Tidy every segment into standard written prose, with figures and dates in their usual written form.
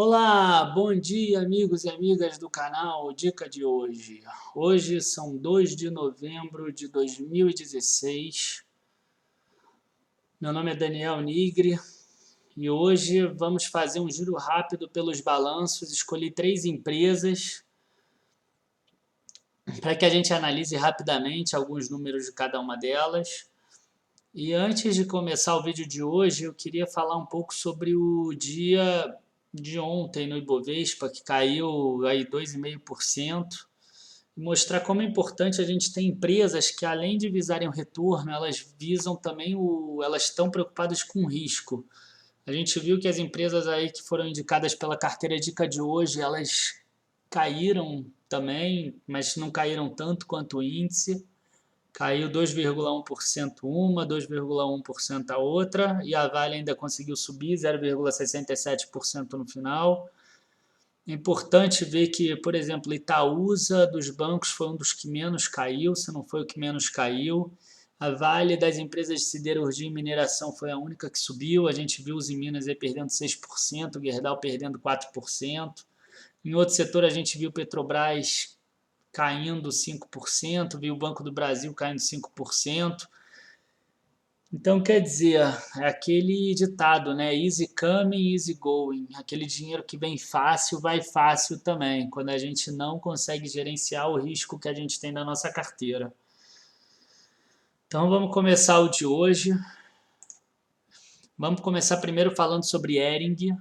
Olá, bom dia, amigos e amigas do canal Dica de hoje. Hoje são 2 de novembro de 2016. Meu nome é Daniel Nigri e hoje vamos fazer um giro rápido pelos balanços. Escolhi 3 empresas para que a gente analise rapidamente alguns números de cada uma delas. E antes de começar o vídeo de hoje, eu queria falar um pouco sobre o dia de ontem no Ibovespa, que caiu aí 2,5%, e mostrar como é importante a gente ter empresas que, além de visarem o retorno, elas visam também elas estão preocupadas com o risco. A gente viu que as empresas aí que foram indicadas pela carteira Dica de hoje, elas caíram também, mas não caíram tanto quanto o índice. Caiu 2,1% uma, 2,1% a outra, e a Vale ainda conseguiu subir 0,67% no final. É importante ver que, por exemplo, Itaúsa dos bancos foi um dos que menos caiu, se não foi o que menos caiu. A Vale das empresas de siderurgia e mineração foi a única que subiu. A gente viu os em Minas aí perdendo 6%, o Gerdau perdendo 4%. Em outro setor a gente viu Petrobras caindo 5%, viu o Banco do Brasil caindo 5%. Então, quer dizer, é aquele ditado, né? Easy coming, easy going. Aquele dinheiro que vem fácil, vai fácil também, quando a gente não consegue gerenciar o risco que a gente tem na nossa carteira. Então, vamos começar o de hoje. Vamos começar primeiro falando sobre Hering.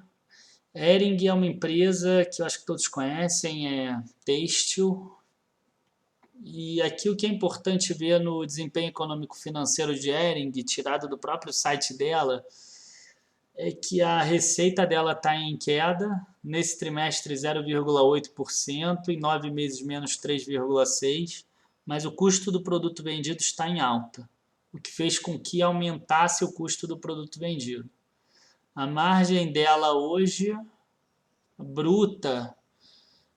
Hering é uma empresa que eu acho que todos conhecem, é têxtil. E aqui o que é importante ver no desempenho econômico-financeiro de Hering, tirado do próprio site dela, é que a receita dela está em queda, nesse trimestre 0,8%, em 9 meses menos 3,6%, mas o custo do produto vendido está em alta, o que fez com que aumentasse o custo do produto vendido. A margem dela hoje, bruta,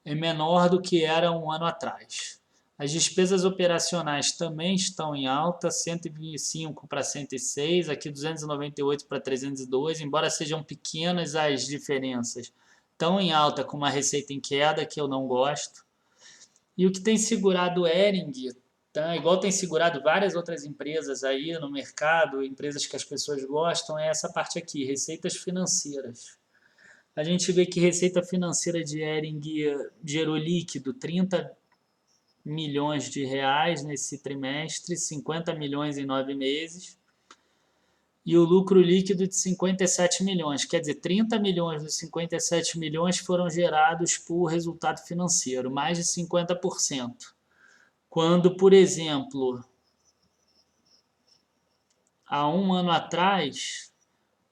é menor do que era um ano atrás. As despesas operacionais também estão em alta, 125 para 106, aqui 298 para 302, embora sejam pequenas as diferenças. Estão em alta com uma receita em queda, que eu não gosto. E o que tem segurado o Hering, tá? Igual tem segurado várias outras empresas aí no mercado, empresas que as pessoas gostam, é essa parte aqui, receitas financeiras. A gente vê que receita financeira de Hering gerou líquido 30 milhões de reais nesse trimestre, 50 milhões em 9 meses, e o lucro líquido de 57 milhões. Quer dizer, 30 milhões dos 57 milhões foram gerados por resultado financeiro, mais de 50%. Quando, por exemplo, há um ano atrás,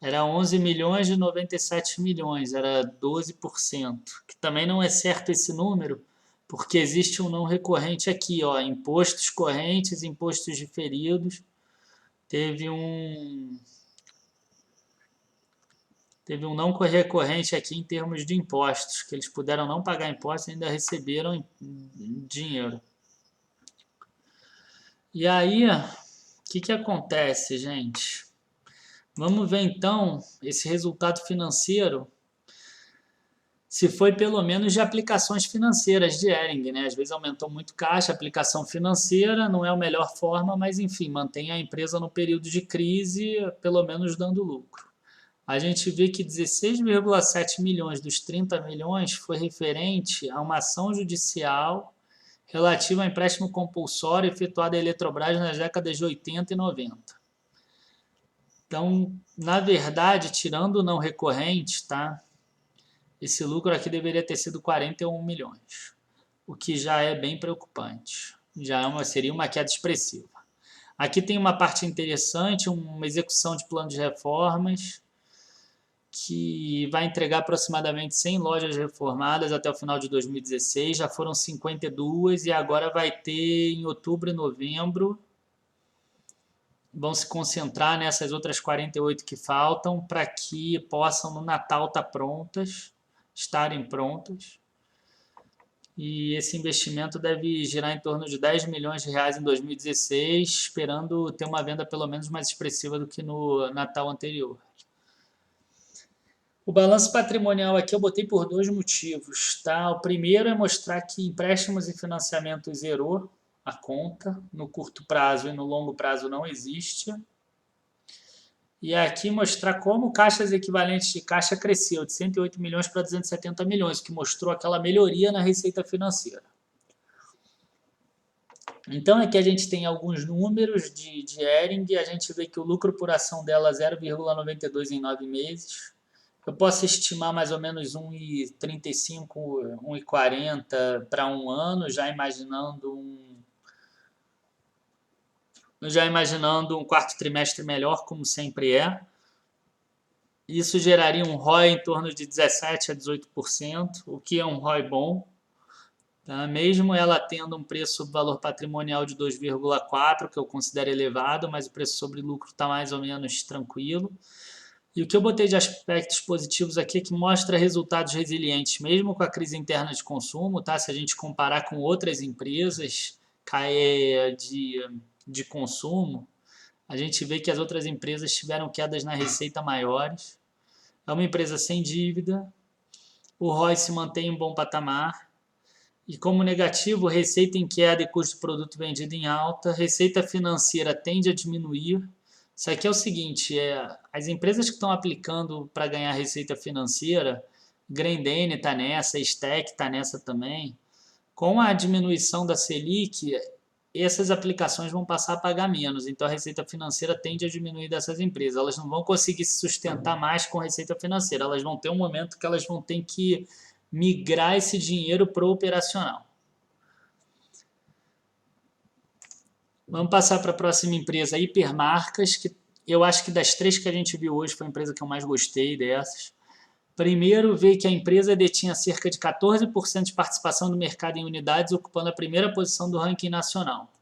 era 11 milhões de 97 milhões, era 12%, que também não é certo esse número, porque existe um não recorrente aqui, ó, impostos correntes, impostos diferidos. Teve um não recorrente aqui em termos de impostos, que eles puderam não pagar impostos e ainda receberam dinheiro. E aí, o que acontece, gente? Vamos ver então esse resultado financeiro, se foi pelo menos de aplicações financeiras de Hering, né? Às vezes aumentou muito caixa, aplicação financeira não é a melhor forma, mas enfim, mantém a empresa no período de crise, pelo menos dando lucro. A gente vê que 16,7 milhões dos 30 milhões foi referente a uma ação judicial relativa ao empréstimo compulsório efetuado à Eletrobras nas décadas de 80 e 90. Então, na verdade, tirando o não recorrente, tá? Esse lucro aqui deveria ter sido 41 milhões, o que já é bem preocupante. Seria uma queda expressiva. Aqui tem uma parte interessante, uma execução de plano de reformas, que vai entregar aproximadamente 100 lojas reformadas até o final de 2016. Já foram 52 e agora vai ter em outubro e novembro. Vão se concentrar nessas outras 48 que faltam para que possam no Natal estarem prontas. E esse investimento deve girar em torno de 10 milhões de reais em 2016, esperando ter uma venda pelo menos mais expressiva do que no Natal anterior. O balanço patrimonial aqui eu botei por dois motivos, tá? O primeiro é mostrar que empréstimos e financiamento zerou a conta, no curto prazo e no longo prazo não existe. E aqui mostrar como caixas equivalentes de caixa cresceu de 108 milhões para 270 milhões, que mostrou aquela melhoria na receita financeira. Então aqui a gente tem alguns números de Hering, a gente vê que o lucro por ação dela é 0,92 em 9 meses. Eu posso estimar mais ou menos 1,35, 1,40 para um ano, já imaginando um quarto trimestre melhor, como sempre é. Isso geraria um ROI em torno de 17 a 18%, o que é um ROI bom. Tá? Mesmo ela tendo um preço sobre valor patrimonial de 2,4, que eu considero elevado, mas o preço sobre lucro está mais ou menos tranquilo. E o que eu botei de aspectos positivos aqui é que mostra resultados resilientes, mesmo com a crise interna de consumo, tá? Se a gente comparar com outras empresas de consumo, a gente vê que as outras empresas tiveram quedas na receita maiores. É uma empresa sem dívida, o ROI se mantém em bom patamar, e como negativo, receita em queda e custo de produto vendido em alta, receita financeira tende a diminuir. Isso aqui é o seguinte, as empresas que estão aplicando para ganhar receita financeira, Grendene está nessa, Stack está nessa também, com a diminuição da Selic, essas aplicações vão passar a pagar menos, então a receita financeira tende a diminuir dessas empresas. Elas não vão conseguir se sustentar mais com receita financeira, elas vão ter um momento que elas vão ter que migrar esse dinheiro para o operacional. Vamos passar para a próxima empresa, Hipermarcas, que eu acho que das três que a gente viu hoje foi a empresa que eu mais gostei dessas. Primeiro, ver que a empresa detinha cerca de 14% de participação do mercado em unidades, ocupando a primeira posição do ranking nacional.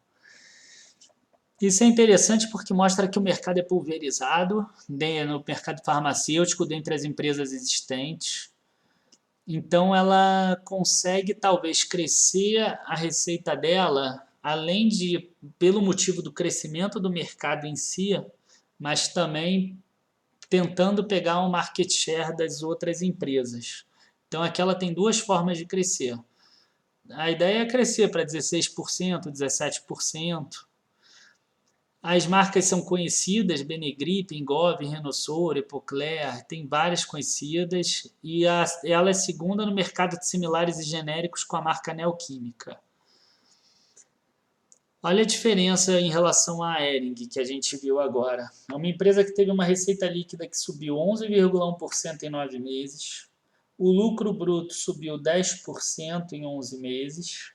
Isso é interessante porque mostra que o mercado é pulverizado no mercado farmacêutico, dentre as empresas existentes. Então, ela consegue talvez crescer a receita dela, além de pelo motivo do crescimento do mercado em si, mas também tentando pegar um market share das outras empresas. Então, aqui ela tem duas formas de crescer. A ideia é crescer para 16%, 17%. As marcas são conhecidas, Benegripe, Engov, Renosol, Epocler, tem várias conhecidas, e ela é segunda no mercado de similares e genéricos com a marca Neoquímica. Olha a diferença em relação à Hering, que a gente viu agora. É uma empresa que teve uma receita líquida que subiu 11,1% em 9 meses, o lucro bruto subiu 10% em 11 meses,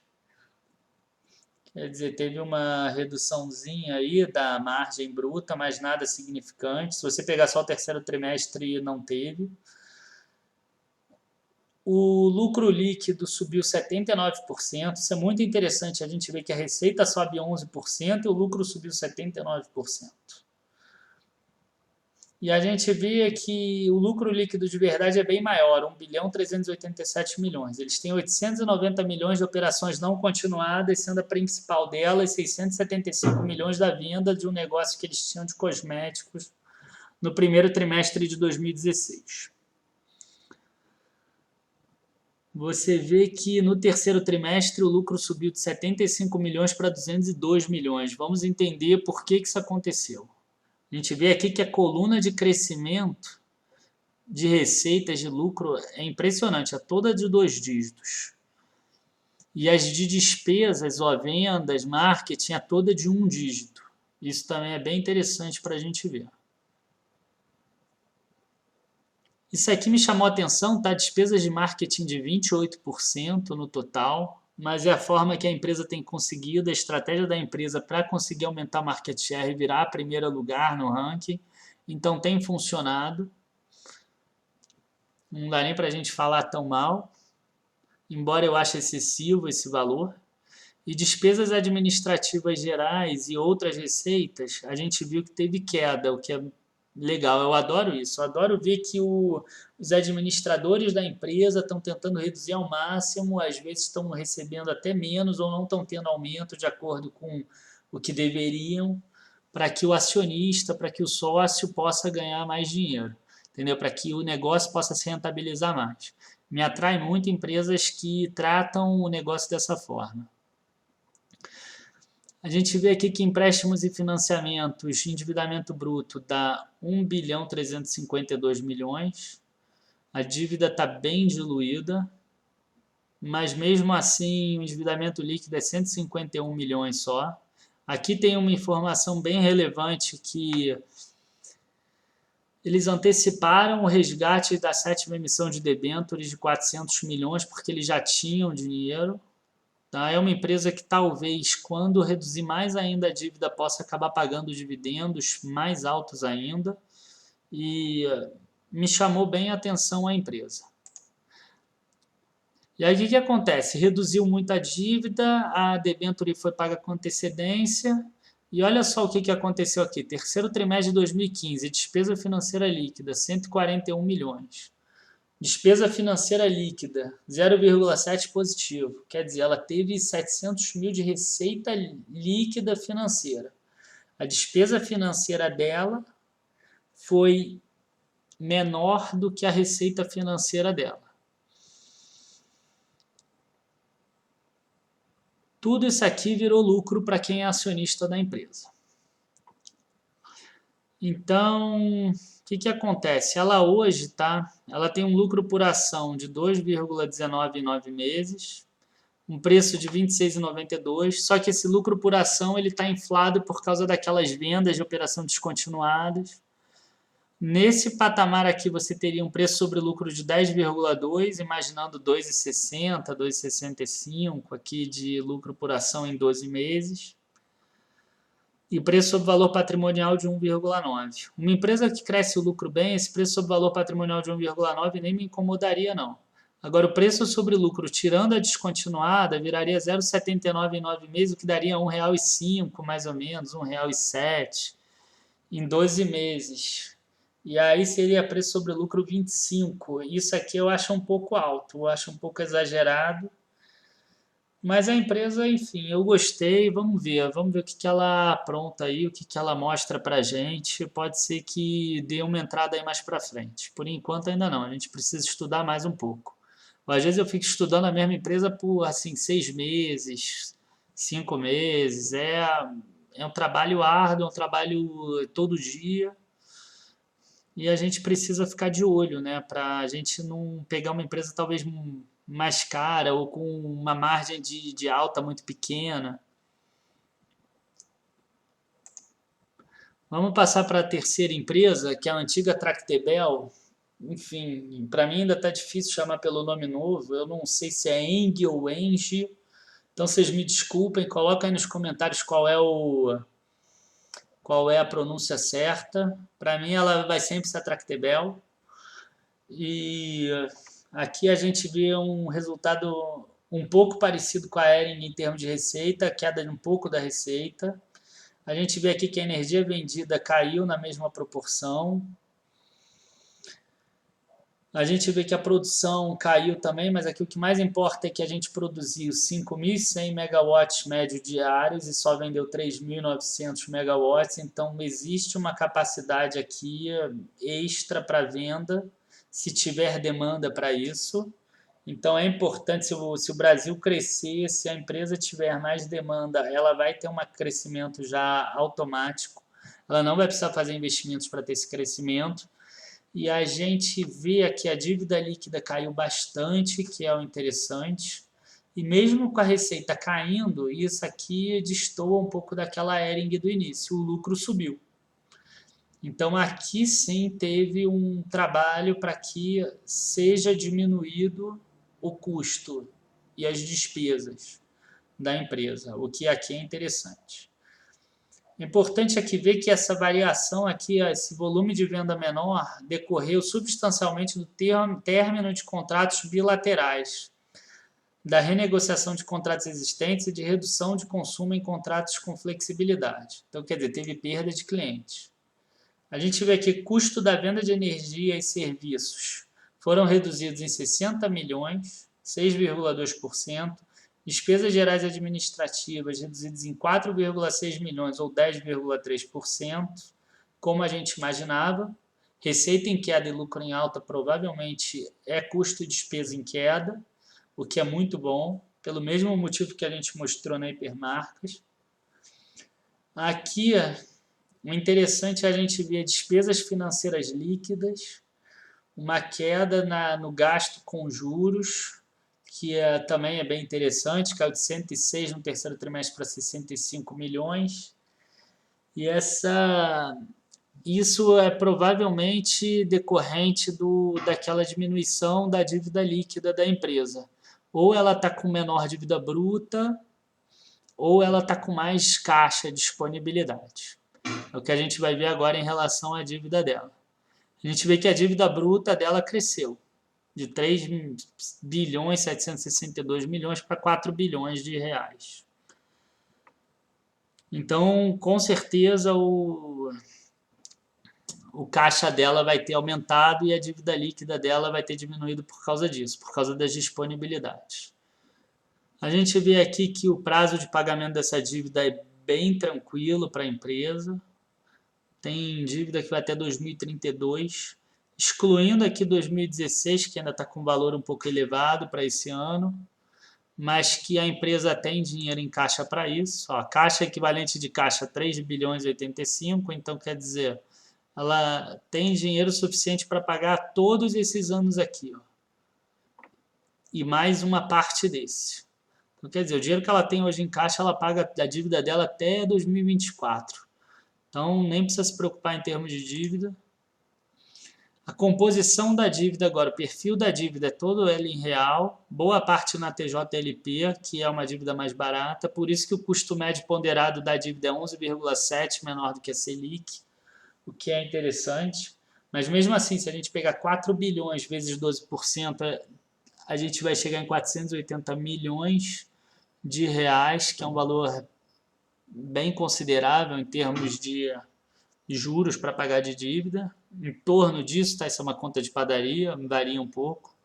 quer dizer, teve uma reduçãozinha aí da margem bruta, mas nada significante. Se você pegar só o terceiro trimestre, não teve. O lucro líquido subiu 79%. Isso é muito interessante. A gente vê que a receita sobe 11% e o lucro subiu 79%. E a gente vê que o lucro líquido de verdade é bem maior, 1 bilhão 387 milhões. Eles têm 890 milhões de operações não continuadas, sendo a principal delas 675 milhões da venda de um negócio que eles tinham de cosméticos no primeiro trimestre de 2016. Você vê que no terceiro trimestre o lucro subiu de 75 milhões para 202 milhões. Vamos entender por que isso aconteceu. A gente vê aqui que a coluna de crescimento de receitas de lucro é impressionante, é toda de 2 dígitos. E as de despesas, ó, vendas, marketing, é toda de 1 dígito. Isso também é bem interessante para a gente ver. Isso aqui me chamou a atenção, tá? Despesas de marketing de 28% no total, mas é a forma que a empresa tem conseguido, a estratégia da empresa para conseguir aumentar a market share e virar primeiro lugar no ranking. Então tem funcionado. Não dá nem para a gente falar tão mal, embora eu ache excessivo esse valor. E despesas administrativas gerais e outras receitas, a gente viu que teve queda, o que é legal. Eu adoro isso. Eu adoro ver que os administradores da empresa estão tentando reduzir ao máximo, às vezes estão recebendo até menos ou não estão tendo aumento de acordo com o que deveriam, para que o acionista, para que o sócio possa ganhar mais dinheiro. entendeu? Para que o negócio possa se rentabilizar mais. Me atrai muito empresas que tratam o negócio dessa forma. A gente vê aqui que empréstimos e financiamentos, endividamento bruto dá 1.352 bilhões. A dívida está bem diluída, mas mesmo assim o endividamento líquido é 151 milhões só. Aqui tem uma informação bem relevante que eles anteciparam o resgate da 7ª emissão de debêntures de 400 milhões porque eles já tinham dinheiro. Tá? É uma empresa que talvez, quando reduzir mais ainda a dívida, possa acabar pagando dividendos mais altos ainda. E me chamou bem a atenção a empresa. E aí o que acontece? Reduziu muito a dívida, a debênture foi paga com antecedência. E olha só o que aconteceu aqui. Terceiro trimestre de 2015, despesa financeira líquida, 141 milhões. Despesa financeira líquida, 0,7 positivo. Quer dizer, ela teve 700 mil de receita líquida financeira. A despesa financeira dela foi menor do que a receita financeira dela. Tudo isso aqui virou lucro para quem é acionista da empresa. Então, o que acontece? Ela hoje, ela tem um lucro por ação de 2,19 em 9 meses, um preço de R$ 26,92, só que esse lucro por ação está inflado por causa daquelas vendas de operação descontinuadas. Nesse patamar aqui você teria um preço sobre lucro de 10,2, imaginando 2,60, 2,65 aqui de lucro por ação em 12 meses. E preço sobre valor patrimonial de 1,9. Uma empresa que cresce o lucro bem, esse preço sobre valor patrimonial de 1,9 nem me incomodaria não. Agora o preço sobre lucro, tirando a descontinuada, viraria 0,79 em 9 meses, o que daria R$ 1,05 mais ou menos, R$ 1,07 em 12 meses. E aí seria preço sobre lucro 25. Isso aqui eu acho um pouco alto, eu acho um pouco exagerado. Mas a empresa, enfim, eu gostei, vamos ver o que ela apronta aí, o que ela mostra pra gente. Pode ser que dê uma entrada aí mais pra frente. Por enquanto ainda não, a gente precisa estudar mais um pouco. Às vezes eu fico estudando a mesma empresa por assim 6 meses, 5 meses. É um trabalho árduo, é um trabalho todo dia. E a gente precisa ficar de olho, né? Para a gente não pegar uma empresa talvez mais cara ou com uma margem de alta muito pequena. Vamos passar para a terceira empresa, que é a antiga Tractebel. Enfim, para mim ainda está difícil chamar pelo nome novo. Eu não sei se é Eng ou Engie. Então vocês me desculpem, coloquem aí nos comentários qual é a pronúncia certa. Para mim ela vai sempre ser a Tractebel. E aqui a gente vê um resultado um pouco parecido com a Hering em termos de receita, queda um pouco da receita. A gente vê aqui que a energia vendida caiu na mesma proporção. A gente vê que a produção caiu também, mas aqui o que mais importa é que a gente produziu 5.100 megawatts médio diários e só vendeu 3.900 megawatts, então existe uma capacidade aqui extra para venda, se tiver demanda para isso. Então é importante, se o Brasil crescer, se a empresa tiver mais demanda, ela vai ter um crescimento já automático, ela não vai precisar fazer investimentos para ter esse crescimento. E a gente vê aqui a dívida líquida caiu bastante, que é o interessante. E mesmo com a receita caindo, isso aqui destoa um pouco daquela Hering do início, o lucro subiu. Então aqui sim teve um trabalho para que seja diminuído o custo e as despesas da empresa, o que aqui é interessante. É importante aqui ver que essa variação aqui, esse volume de venda menor, decorreu substancialmente do término de contratos bilaterais, da renegociação de contratos existentes e de redução de consumo em contratos com flexibilidade. Então, quer dizer, teve perda de clientes. A gente vê aqui custo da venda de energia e serviços foram reduzidos em 60 milhões, 6,2%. Despesas gerais administrativas reduzidas em 4,6 milhões ou 10,3%, como a gente imaginava. Receita em queda e lucro em alta provavelmente é custo e despesa em queda, o que é muito bom, pelo mesmo motivo que a gente mostrou na hipermarcas. Aqui, o interessante é a gente ver despesas financeiras líquidas, uma queda no gasto com juros, que também é bem interessante, caiu de 106 no terceiro trimestre para 65 milhões. E isso é provavelmente decorrente daquela diminuição da dívida líquida da empresa. Ou ela está com menor dívida bruta, ou ela está com mais caixa disponibilidade. É o que a gente vai ver agora em relação à dívida dela. A gente vê que a dívida bruta dela cresceu de 3 bilhões 762 milhões para 4 bilhões de reais. Então, com certeza, o caixa dela vai ter aumentado e a dívida líquida dela vai ter diminuído por causa disso, por causa das disponibilidades. A gente vê aqui que o prazo de pagamento dessa dívida é bem tranquilo para a empresa. Tem dívida que vai até 2032, excluindo aqui 2016, que ainda está com valor um pouco elevado para esse ano, mas que a empresa tem dinheiro em caixa para isso. Ó, caixa equivalente de caixa 3 bilhões e 85, então quer dizer, ela tem dinheiro suficiente para pagar todos esses anos aqui, ó, e mais uma parte desse. Então, quer dizer, o dinheiro que ela tem hoje em caixa, ela paga a dívida dela até 2024. Então, nem precisa se preocupar em termos de dívida. A composição da dívida agora, o perfil da dívida é todo ele em real, boa parte na TJLP, que é uma dívida mais barata, por isso que o custo médio ponderado da dívida é 11,7, menor do que a Selic, o que é interessante. Mas mesmo assim, se a gente pegar 4 bilhões vezes 12%, a gente vai chegar em 480 milhões de reais, que é um valor bem considerável em termos de juros para pagar de dívida. Em torno disso, tá? Isso é uma conta de padaria, varia um pouco.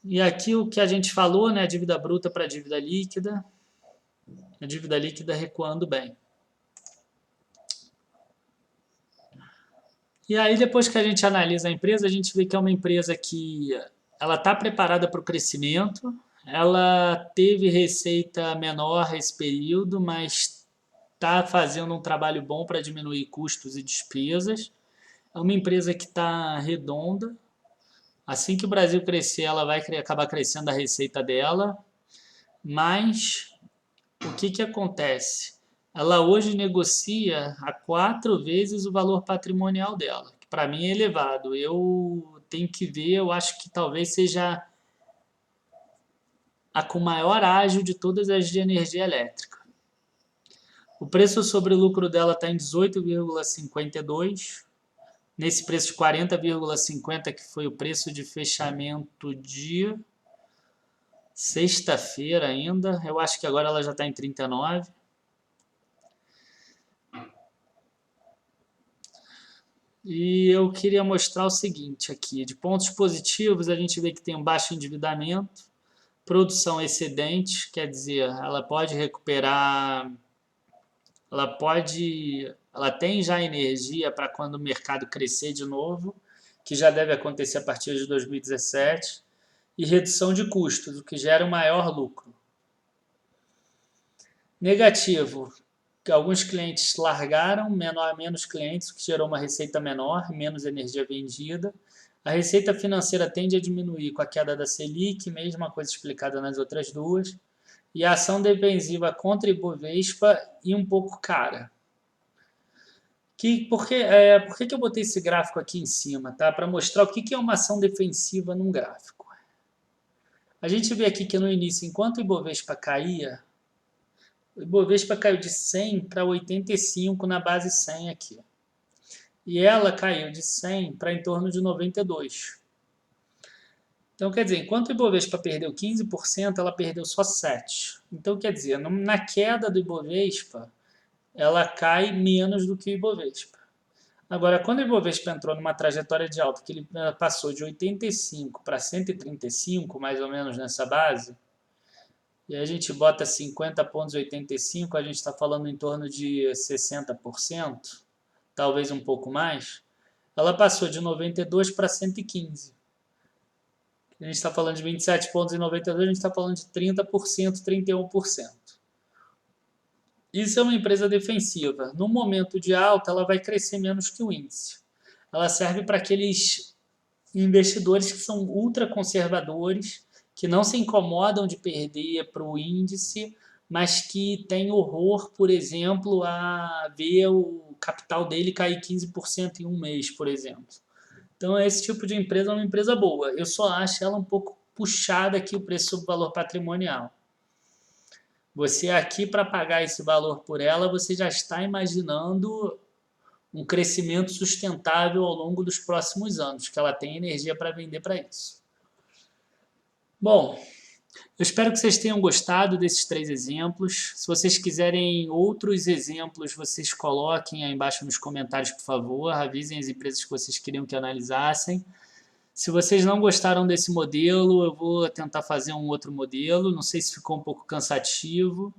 E aqui o que a gente falou, né? Dívida bruta para dívida líquida. A dívida líquida recuando bem. E aí, depois que a gente analisa a empresa, a gente vê que é uma empresa que ela está preparada para o crescimento, ela teve receita menor esse período, mas está fazendo um trabalho bom para diminuir custos e despesas. É uma empresa que está redonda. Assim que o Brasil crescer, ela vai acabar crescendo a receita dela. Mas o que acontece? Ela hoje negocia a 4 vezes o valor patrimonial dela, que para mim é elevado. Eu tenho que ver, eu acho que talvez seja a com maior ágio de todas as de energia elétrica. O preço sobre o lucro dela está em 18,52. Nesse preço de 40,50, que foi o preço de fechamento de sexta-feira ainda. Eu acho que agora ela já está em 39. E eu queria mostrar o seguinte aqui. De pontos positivos, a gente vê que tem um baixo endividamento, produção excedente, quer dizer, ela pode recuperar, ela tem já energia para quando o mercado crescer de novo, que já deve acontecer a partir de 2017, e redução de custos, o que gera um maior lucro. Negativo, que alguns clientes largaram, menos clientes, o que gerou uma receita menor, menos energia vendida. A receita financeira tende a diminuir com a queda da Selic, mesma coisa explicada nas outras duas. E a ação defensiva contra Ibovespa e um pouco cara. Por que eu botei esse gráfico aqui em cima? Tá? Para mostrar o que é uma ação defensiva num gráfico. A gente vê aqui que no início, enquanto o Ibovespa caía, o Ibovespa caiu de 100 para 85 na base 100 aqui. E ela caiu de 100 para em torno de 92. Então, quer dizer, enquanto o Ibovespa perdeu 15%, ela perdeu só 7%. Então, quer dizer, na queda do Ibovespa, ela cai menos do que o Ibovespa. Agora, quando o Ibovespa entrou numa trajetória de alta, que ele passou de 85 para 135, mais ou menos nessa base, e a gente bota 50,85, a gente está falando em torno de 60%, talvez um pouco mais. ela passou de 92 para 115. A gente está falando de 27 pontos em 92, a gente está falando de 30%, 31%. Isso é uma empresa defensiva. No momento de alta, ela vai crescer menos que o índice. Ela serve para aqueles investidores que são ultra conservadores, que não se incomodam de perder para o índice, mas que têm horror, por exemplo, a ver o capital dele cair 15% em um mês, por exemplo. Então, esse tipo de empresa é uma empresa boa. Eu só acho ela um pouco puxada aqui o preço sobre o valor patrimonial. Você aqui, para pagar esse valor por ela, você já está imaginando um crescimento sustentável ao longo dos próximos anos, que ela tem energia para vender para isso. Bom, eu espero que vocês tenham gostado desses 3 exemplos. Se vocês quiserem outros exemplos, vocês coloquem aí embaixo nos comentários, por favor. Avisem as empresas que vocês queriam que analisassem. Se vocês não gostaram desse modelo, eu vou tentar fazer um outro modelo. Não sei se ficou um pouco cansativo.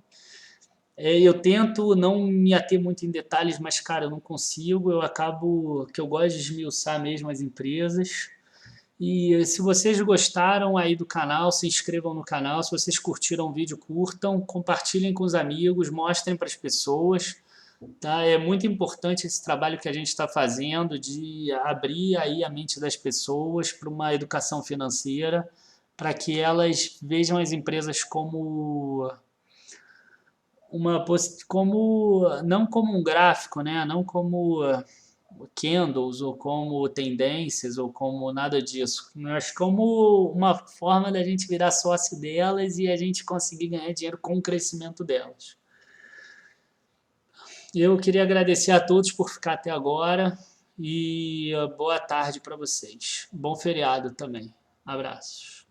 Eu tento não me ater muito em detalhes, mas, cara, eu não consigo. Eu acabo que eu gosto de esmiuçar mesmo as empresas. E se vocês gostaram aí do canal, se inscrevam no canal. Se vocês curtiram o vídeo, curtam, compartilhem com os amigos, mostrem para as pessoas. Tá? É muito importante esse trabalho que a gente está fazendo de abrir aí a mente das pessoas para uma educação financeira, para que elas vejam as empresas como não como um gráfico, né? Não como candles ou como tendências ou como nada disso, mas como uma forma da gente virar sócio delas e a gente conseguir ganhar dinheiro com o crescimento delas. Eu queria agradecer a todos por ficar até agora e boa tarde para vocês. Bom feriado também. Abraços.